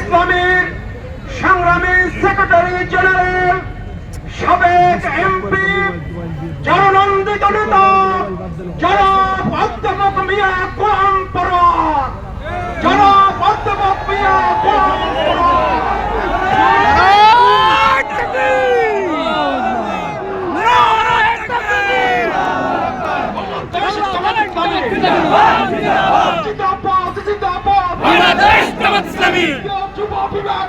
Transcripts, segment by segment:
ইসলামীর সংগ্রামী secretary general, সাবেক এমপি, জননন্দিত নেতা জনাব অধ্যাপক মিয়া গোলাম পরোয়ার, জনাব অধ্যাপক মিয়া গোলাম পরোয়ার। জিন্দাবাদ জিন্দাবাদ বাংলাদেশ জামাত ইসলামী যুব বিভাগ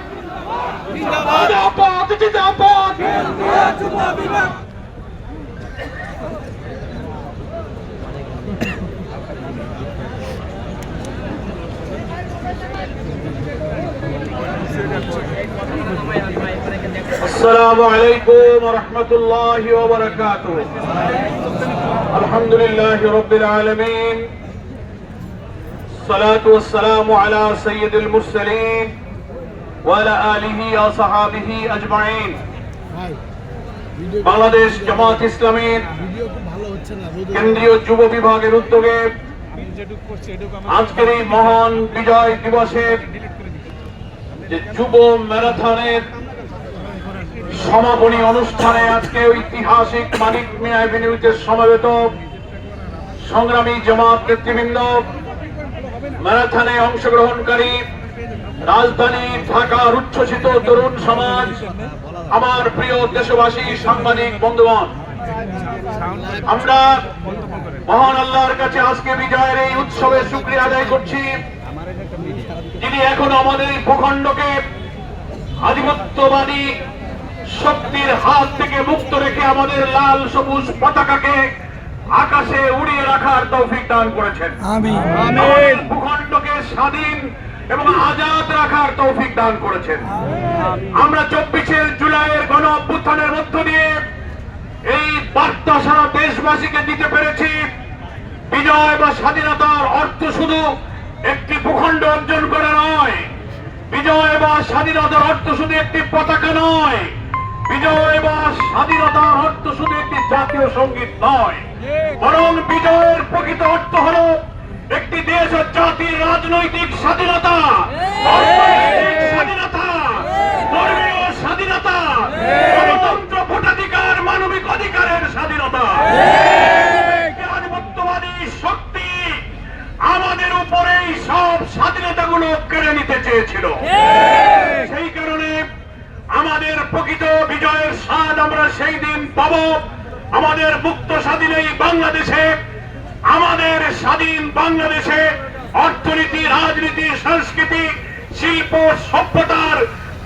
জিন্দাবাদ জিন্দাবাদ যুব বিভাগ السلام عليكم ورحمة الله وبركاته. الحمد لله رب العالمين، الصلاة والسلام على سيد المرسلين وعلى آله وصحابه أجمعين. বাংলাদেশ জামাত ইসলামীর কেন্দ্রীয় যুব বিভাগের উদ্যোগে আজকের এই মহান বিজয় দিবসের যে যুব ম্যারাথনের সমাপনী অনুষ্ঠানে আজকে ঐতিহাসিক মানিক মিয়া এভিনিউতে সমবেত সংগ্রামী জামাত নেতৃবৃন্দ, ম্যারাথনে অংশগ্রহণকারী রাজধানী ঢাকার উচ্ছ্বসিত তরুণ সমাজ, আমার প্রিয় দেশবাসী, সাংবাদিক বন্ধুগণ, আমরা মহান আল্লাহর কাছে আজকে বিজয়ের এই উৎসবে শুকরিয়া আদায় করছি, যিনি এখন আমাদের এই ভূখণ্ডকে আধিপত্যবাদী শক্তির হাত থেকে মুক্ত রেখে আমাদের লাল সবুজ পতাকাকে আকাশে উড়িয়ে রাখার তৌফিক দান করেছেন। আমাদের ভূখণ্ডকে স্বাধীন এবং আজাদ রাখার তৌফিক দান করেছেন। আমরা 24 জুলাইয়ের গণ অভ্যুত্থানের মধ্য দিয়ে এই বার্তা সারা দেশবাসীকে দিতে পেরেছি, বিজয় বা স্বাধীনতার অর্থ শুধু একটি ভূখণ্ড অর্জন করা নয়, বিজয় বা স্বাধীনতার অর্থ শুধু একটি পতাকা নয়, বিজয় বা স্বাধীনতার অর্থ শুধু একটি জাতীয় সঙ্গীত নয়, বরং বিজয়ের প্রকৃত অর্থ হল একটি দেশ ও জাতির রাজনৈতিক স্বাধীনতা, অর্থনৈতিক স্বাধীনতা, ধর্মীয় স্বাধীনতা, গণতন্ত্র, ভোটাধিকার, মানবিক অধিকারের স্বাধীনতা। আধিপত্যবাদী শক্তি আমাদের উপরেই সব স্বাধীনতাগুলো কেড়ে নিতে চেয়েছিল। সেই কারণে আমাদের প্রকৃত বিজয়ের স্বাদ আমরা সেই দিন পাব আমাদের মুক্ত স্বাধীন এই বাংলাদেশে। আমাদের স্বাধীন বাংলাদেশে অর্থনীতি, রাজনীতি, সংস্কৃতি, শিল্প, সভ্যতার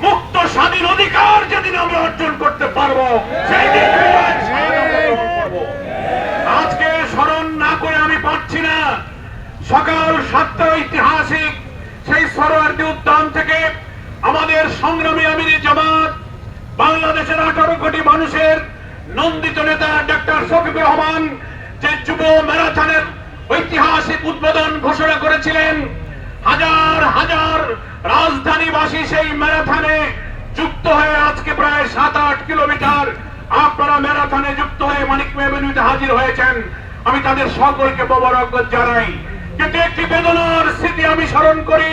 মুক্ত স্বাধীন অধিকার যেদিন আমরা অর্জন করতে পারবো, সেই দিন বিজয়ের স্বাদ আমরা গ্রহণ করব। আজকে স্মরণ না করে আমি পারছি না, সকাল 7টায় ঐতিহাসিক সেই সরোয়ার্দী উদ্যান থেকে আমাদের সংগ্রামী আমিরে জামাত, বাংলাদেশের 18 কোটি মানুষের নন্দিত নেতা ডক্টর শফিকুর রহমান যে যুব ম্যারাথনের ঐতিহাসিক উদ্বোধন ঘোষণা করেছিলেন, হাজার হাজার রাজধানীবাসী সেই ম্যারাথনে যুক্ত হয়ে আজকে প্রায় 7-8 কিলোমিটার আপনারা ম্যারাথনে যুক্ত হয়ে মানিক মিয়া এভিনিউতে হাজির হয়েছেন। আমি তাদের সকলকে মোবারকবাদ জানাই, কিন্তু একটি বেদনার স্মৃতি আমি স্মরণ করি।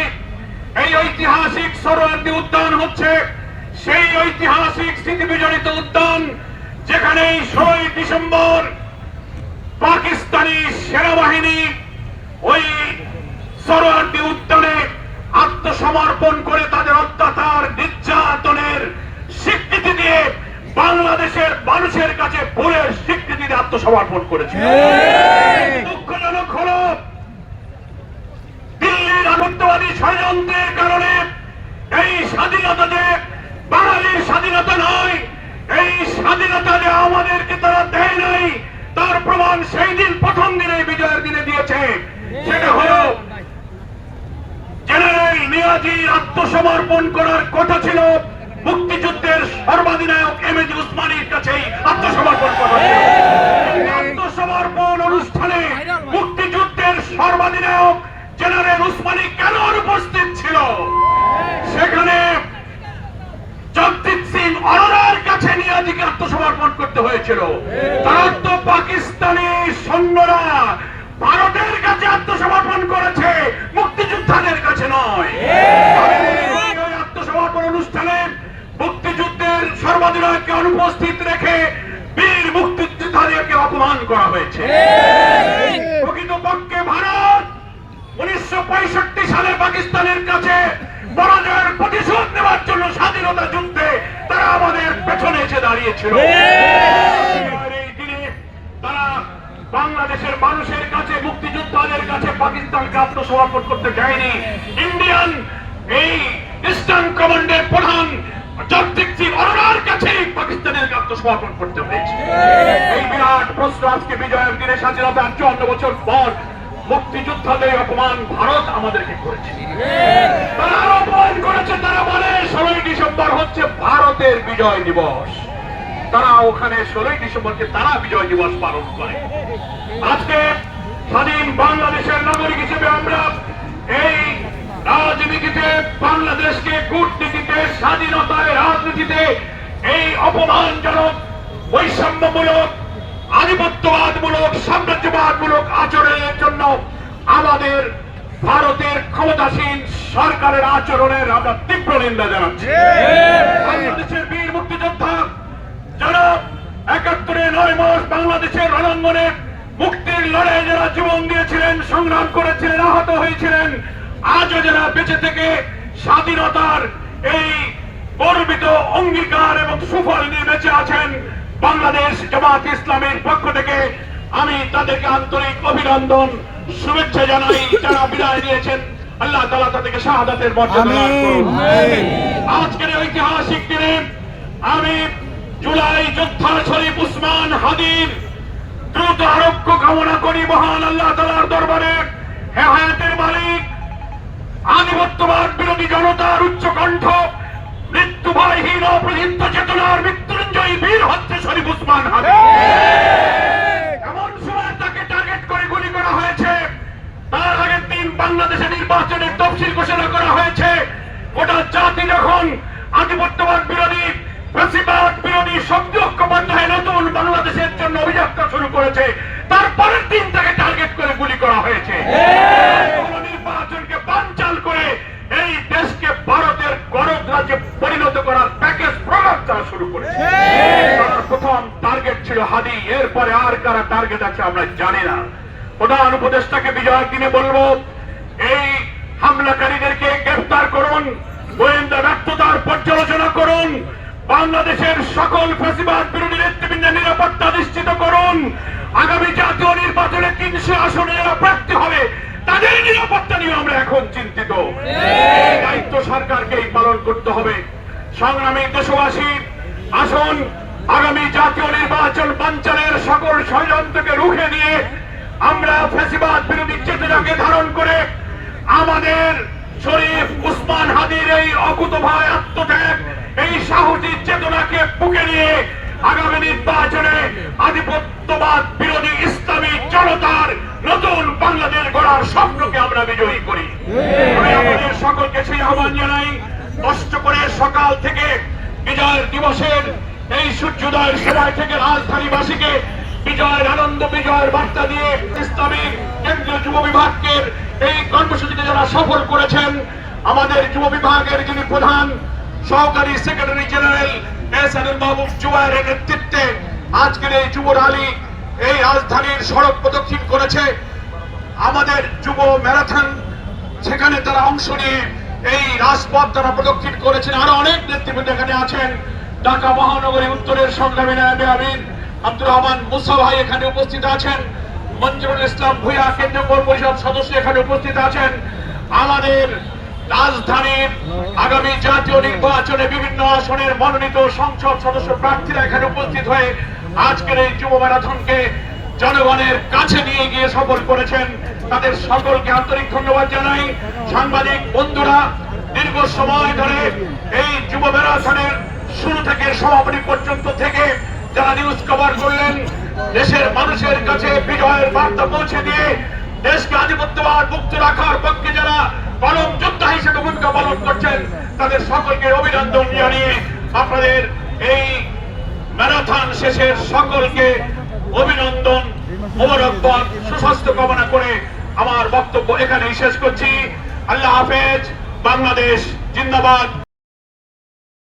এই ঐতিহাসিক সরোয়ার্দী উদ্যান হচ্ছে সেই ঐতিহাসিক স্মৃতি বিজড়িত উদ্যান যেখানে 16 ডিসেম্বর পাকিস্তানি সেনাবাহিনী ওই সরোয়ার্দী উদ্যানে আত্মসমর্পণ করে তাদের অত্যাচার, নির্যাতনের স্বীকৃতি দিয়ে বাংলাদেশের মানুষের কাছে ভুলের স্বীকৃতি দিয়ে আত্মসমর্পণ করেছে। দুঃখজনক হলো দিল্লির আধিপত্যবাদী ষড়যন্ত্রের কারণে এই স্বাধীনতা যে বাঙালির স্বাধীনতা নয়, এই স্বাধীনতা যে আমাদেরকে তারা দেয় নাই, তার প্রমাণ সেই দিন প্রথম দিনে বিজয়ের দিনে দিয়েছে। সেটা হলো জেনারেল নিয়াজির আত্মসমর্পণ করার কথা ছিল মুক্তিযুদ্ধের সর্বাধিনায়ক এমএজি উসমানীর কাছেই আত্মসমর্পণ করা। আত্মসমর্পণ অনুষ্ঠানে মুক্তিযুদ্ধের সর্বাধিনায়ক জেনারেল উসমানী কেন অনুপস্থিত ছিল? সেখানে জগজিৎ সিং অরোরার কাছে নিয়াজিকে আত্মসমর্পণ করতে হয়েছিল। তার তো পাকিস্তানি সৈন্যরা ভারতের কাছে আত্মসমর্পণ করেছে, মুক্তিযোদ্ধাদের কাছে নয়। প্রতিশোধ নেওয়ার জন্য স্বাধীনতা যুদ্ধে তারা আমাদের পেছনে এসে দাঁড়িয়েছিল। আর এই দিনে তারা বাংলাদেশের মানুষের কাছে, মুক্তিযোদ্ধাদের কাছে পাকিস্তানকে আত্মসমর্পণ করতে চায়নি। ইন্ডিয়ান এই ইস্টার্ন কমান্ডের প্রধান জগদীপ সিং অরোরার কাছে পাকিস্তানের আত্মসমর্পণ করতে হয়েছে। এই বিরাট প্রশ্ন আজকে বিজয়ের দিনে, স্বাধীনতার 54 বছর পর মুক্তিযোদ্ধাদের অপমান ভারত আমাদেরকে করেছে। তারা আরো অপমান করেছে। তারা বলে 16ই ডিসেম্বর হচ্ছে ভারতের বিজয় দিবস। তারা ওখানে 16ই ডিসেম্বরকে তারা বিজয় দিবস পালন করে। আজকে স্বাধীন বাংলাদেশের নাগরিক হিসেবে আমরা এই রাজনীতিতে, বাংলাদেশকে কূটনীতিতে, স্বাধীনতায় রাজনীতিতে এই অপমানজনক, বৈষম্যমূলক, আধিপত্যবাদমূলক, সাম্রাজ্যবাদমূলক আচরণের জন্য আমাদের ভারতের ক্ষমতাসীন সরকারের আচরণের আমরা তীব্র নিন্দা জানাচ্ছি। বাংলাদেশের বীর মুক্তিযোদ্ধা যারা 71-এ 9 মাস বাংলাদেশের রণাঙ্গনে মুক্তির লড়াইয়ে যারা জীবন দিয়েছিলেন, সংগ্রাম করেছিলেন, আহত হয়েছিলেন, আজও যারা বেঁচে থেকে স্বাধীনতার এই গর্বিত অঙ্গীকার এবং সুফল নিয়ে বেঁচে আছেন, বাংলাদেশ জামাত ইসলামের পক্ষ থেকে আমি তাদেরকে আন্তরিক অভিনন্দন, শুভেচ্ছা জানাই। যারা বিদায় নিয়েছেন, আল্লাহ তাআলা তাদেরকে শাহাদাতের মর্যাদা দান করুন। আজকের ঐতিহাসিক দিনে আমি জুলাই যোদ্ধা শরীফ উসমান হাদির দ্রুত আরোগ্য কামনা করি মহান আল্লাহ তাআলার দরবারে। হে হায়াতের মালিক, আধিপত্যবাদ বিরোধী জনতার উচ্চ কণ্ঠ, মৃত্যু ভয়হীন অপ্রহিত চেতনার মৃত্যুঞ্জয়ী বীর হচ্ছে শরীফ উসমান হাদি। এমন সময় তাকে টার্গেট করে গুলি করা হয়েছে। তার আগের দিন বাংলাদেশে নির্বাচনের তফসিল ঘোষণা করা হয়েছে। গোটা জাতি যখন আধিপত্যবাদ বিরোধী, ফ্যাসিবাদ বিরোধী শক্তি ঐক্যবদ্ধ হয়ে নতুন বাংলাদেশের জন্য অভিযাত্রা শুরু করেছে, তারপরের দিন তাকে টার্গেট করে গুলি করা হয়েছে। নির্বাচনকে বানচাল করে এই দেশকে ভারতের গণতন্ত্র রাজ্যে পরিণত করার প্যাকেজ প্রোগ্রাম তারা শুরু করেছে। তার প্রথম টার্গেট ছিল হাদি, এরপরে আর কারা টার্গেট আছে আমরা জানি না। প্রধান উপদেষ্টাকে বিজয়ের দিনে বলবো, এই হামলাকারীদেরকে গ্রেফতার করুন, গোয়েন্দা ব্যর্থতার পর্যালোচনা করুন, বাংলাদেশের সকল ফ্যাসিবাদ বিরোধী নেতৃবৃন্দের নিরাপত্তা নিশ্চিত করুন। আগামী জাতীয় নির্বাচনে 300 আসনে যারা প্রার্থী হবে তাদের নিরাপত্তা নিয়ে আমরা এখন চিন্তিত। এই দায়িত্ব সরকারকেই পালন করতে হবে। সংগ্রামী দেশবাসী, আসুন আগামী জাতীয় নির্বাচন বানচালের সকল ষড়যন্ত্রকে রুখে দিয়ে আমরা ফ্যাসিবাদ বিরোধী চেতনাকে ধারণ করে আমাদের শরীফ উসমান হাদির এই অকুতোভয় আত্মত্যাগ, এই সাহসী চেতনাকে বুকে নিয়ে আগামী নির্বাচনে আধিপত্যবাদ বিরোধী ইসলামী জনতার নতুন বাংলাদেশ গড়ার স্বপ্নকে আমরা বিজয়ী করি। আমি আমাদের সকলকে সেই আহ্বান জানাই। কষ্ট করে সকাল থেকে বিজয়ের দিবসের এই সূর্যোদয়ের সময় থেকে রাজধানীবাসীকে বিজয়ের আনন্দ, বিজয়ের বার্তা দিয়ে ইসলামী কেন্দ্রীয় যুব বিভাগকে এই কর্মসূচিতে যারা সফল করেছেন, আমাদের যুব বিভাগের যিনি প্রধান সহকারী সেক্রেটারি জেনারেল এহসানুল মাহবুব জুবায়ের নেতৃত্বে আজকের এই যুব র্যালি এই রাজধানীর সড়ক প্রদক্ষিণ করেছে। আমাদের যুব ম্যারাথন, সেখানে তারা অংশ নিয়ে এই রাজপথ তারা প্রদক্ষিণ করেছেন। আরো অনেক নেতৃবৃন্দ এখানে আছেন। ঢাকা মহানগরী উত্তরের সংগ্রামী নায়েবে আমির আব্দুর রহমান মুসা ভাই এখানে উপস্থিত আছেন। মঞ্জুরুল ইসলাম ভূঁইয়া কেন্দ্রীয় পরিষদ সদস্য এখানে উপস্থিত আছেন। আমাদের রাজধানীর আগামী জাতীয় নির্বাচনে বিভিন্ন আসনের মনোনীত সংসদ সদস্য প্রার্থীরা এখানে উপস্থিত হয়ে আজকের এই যুব ম্যারাথনকে জনগণের কাছে নিয়ে গিয়ে সফল করেছেন। তাদের সকলকে আন্তরিক ধন্যবাদ জানাই। সাংবাদিক বন্ধুরা, দীর্ঘ সময় ধরে এই যুব ম্যারাথনের শুরু থেকে সমাপনী পর্যন্ত থেকে যারা নিউজ কভার করলেন, দেশের মানুষের কাছে বিজয়ের বার্তা পৌঁছে দিয়ে দেশকে আধিপত্যবাদ মুক্ত রাখার পক্ষে যারা কলম যোদ্ধা হিসেবে ভূমিকা পালন করছেন, তাদের সকলকে অভিনন্দন জানিয়ে আপনাদের এই ম্যারাথন শেষের সকলকে অভিনন্দন, মোবারকবাদ, সুস্বাস্থ্য কামনা করে আমার বক্তব্য এখানেই শেষ করছি। আল্লাহ হাফেজ। বাংলাদেশ জিন্দাবাদ।